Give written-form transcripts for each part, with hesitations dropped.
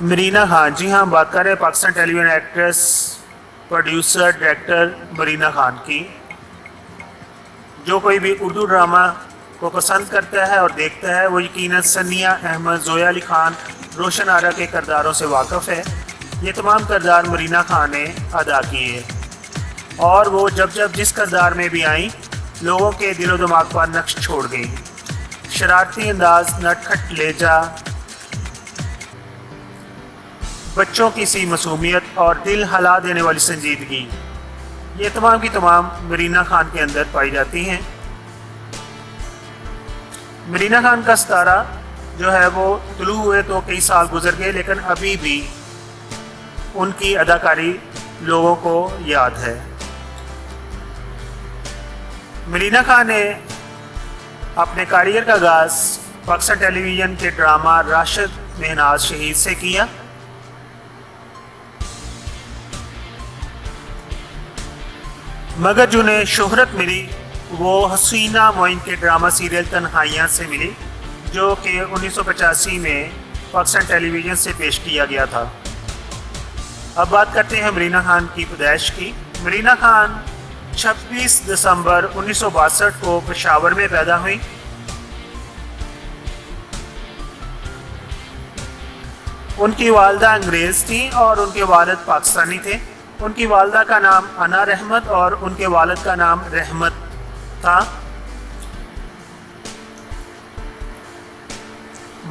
मरीना खान, जी हाँ, बात कर रहे हैं Pakistan television actress, producer, director Marina Khan की। जो कोई भी उर्दू ड्रामा को पसंद करता है और देखता है वो यकीनन सनिया अहमद, जोया अली खान, रोशन आरा के किरदारों से वाकिफ़ है। ये तमाम किरदार मरीना खान ने अदा किए और वो जब जब जिस किरदार में भी आई लोगों के दिलो दिमाग पर नक्श छोड़ गई। शरारती अंदाज, नटखट लहजा, बच्चों की सी मासूमियत और दिल हिला देने वाली संजीदगी, ये तमाम की तमाम मरीना खान के अंदर पाई जाती हैं। मरीना खान का सितारा जो है वो तुलू हुए तो कई साल गुजर गए, लेकिन अभी भी उनकी अदाकारी लोगों को याद है। मरीना खान ने अपने करियर का आगाज़ पाकिस्तान टेलीविज़न के ड्रामा राशिद मेहनाज शहीद से किया। मगर जिन्हें शोहरत मिली वो हसीना मोइन के ड्रामा सीरियल तन्हाइयाँ से मिली, जो कि 1985 में पाकिस्तान टेलीविज़न से पेश किया गया था। अब बात करते हैं मरीना खान की पैदाइश की। मरीना खान 26 दिसंबर 1962 को पेशावर में पैदा हुई। उनकी वालदा अंग्रेज़ थी और उनके वालिद पाकिस्तानी थे। उनकी वालदा का नाम अना रहमत और उनके वालिद का नाम रहमत था।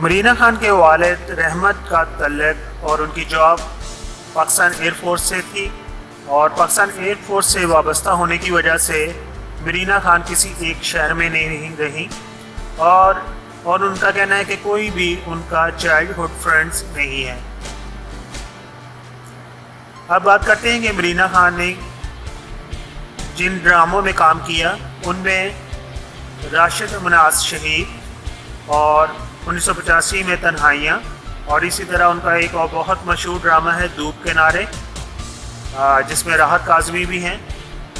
मरीना खान के वालिद रहमत का तल्लुक और उनकी जॉब पाकिस्तान एयरफोर्स से थी और पाकिस्तान एयरफोर्स से वाबस्ता होने की वजह से मरीना खान किसी एक शहर में नहीं रही और उनका कहना है कि कोई भी उनका चाइल्डहुड फ्रेंड्स नहीं है। अब बात करते हैं कि मरीना खान ने जिन ड्रामों में काम किया उनमें राशिद मेहनाज शहीद और 1985 में तन्हाइयाँ, और इसी तरह उनका एक और बहुत मशहूर ड्रामा है धूप किनारे, जिसमें राहत काज़मी भी हैं,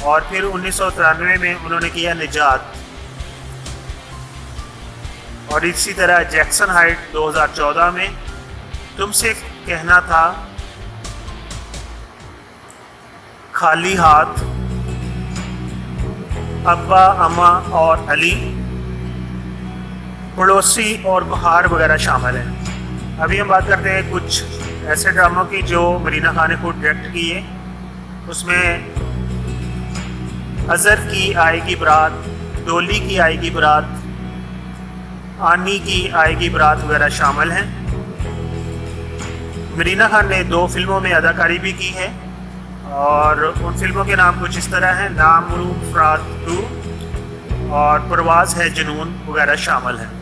और फिर 1993 में उन्होंने किया निजात, और इसी तरह जैक्सन हाइट 2014 में, तुमसे कहना था, खाली हाथ, अब्बा अम्मा और अली, पड़ोसी और बहार वगैरह शामिल हैं। अभी हम बात करते हैं कुछ ऐसे ड्रामों की जो मरीना खान ने खुद डायरेक्ट किए। उसमें अज़हर की आएगी बारात, डोली की आएगी बारात, आनी की आएगी बारात वगैरह शामिल हैं। मरीना खान ने 2 फिल्मों में अदाकारी भी की है और उन फिल्मों के नाम कुछ इस तरह हैं, नामरू फरात 2 और परवाज़ है जुनून वगैरह शामिल हैं।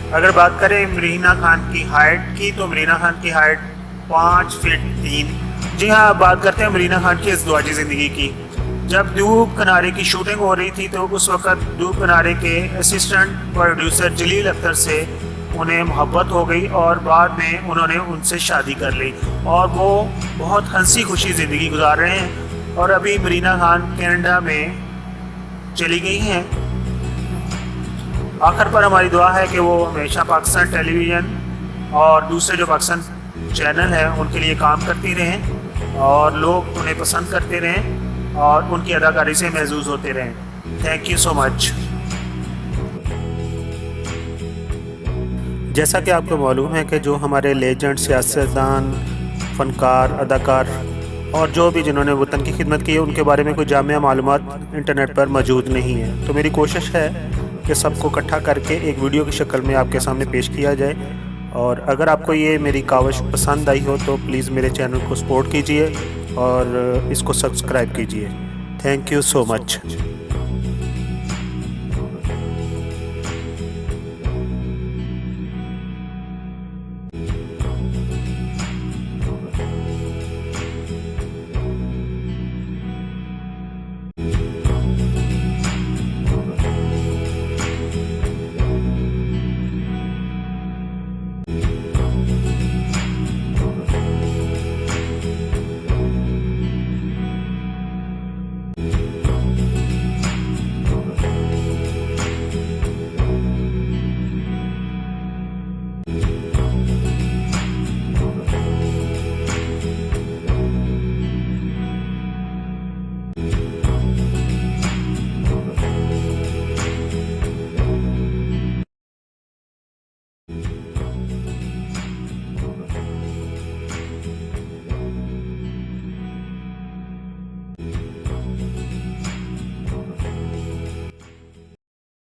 अगर बात करें मरीना खान की हाइट की तो मरीना खान की हाइट 5 फीट 3। जी हाँ, बात करते हैं मरीना खान की इज़्दिवाजी ज़िंदगी की। जब धूप किनारे की शूटिंग हो रही थी तो उस वक़्त धूप किनारे के असिस्टेंट प्रोड्यूसर जलील अख्तर से उन्हें मोहब्बत हो गई और बाद में उन्होंने उनसे शादी कर ली और वो बहुत हंसी खुशी ज़िंदगी गुजार रहे हैं और अभी मरीना खान कनाडा में चली गई हैं। आखिर पर हमारी दुआ है कि वो हमेशा पाकिस्तान टेलीविज़न और दूसरे जो पाकिस्तान चैनल हैं उनके लिए काम करती रहें और लोग उन्हें पसंद करते रहें और उनकी अदाकारी से महसूस होते रहें। Thank you so much. जैसा कि आपको मालूम है कि जो हमारे लेजेंड, सियासतदान, फ़नकार, अदाकार और जो भी जिन्होंने वतन की खिदमत की है उनके बारे में कोई जामिया मालूमात इंटरनेट पर मौजूद नहीं है, तो मेरी कोशिश है कि सबको इकट्ठा करके एक वीडियो की शक्ल में आपके सामने पेश किया जाए। और अगर आपको ये मेरी काविश पसंद आई हो तो प्लीज़ मेरे चैनल को सपोर्ट कीजिए और इसको सब्सक्राइब कीजिए। Thank you so much.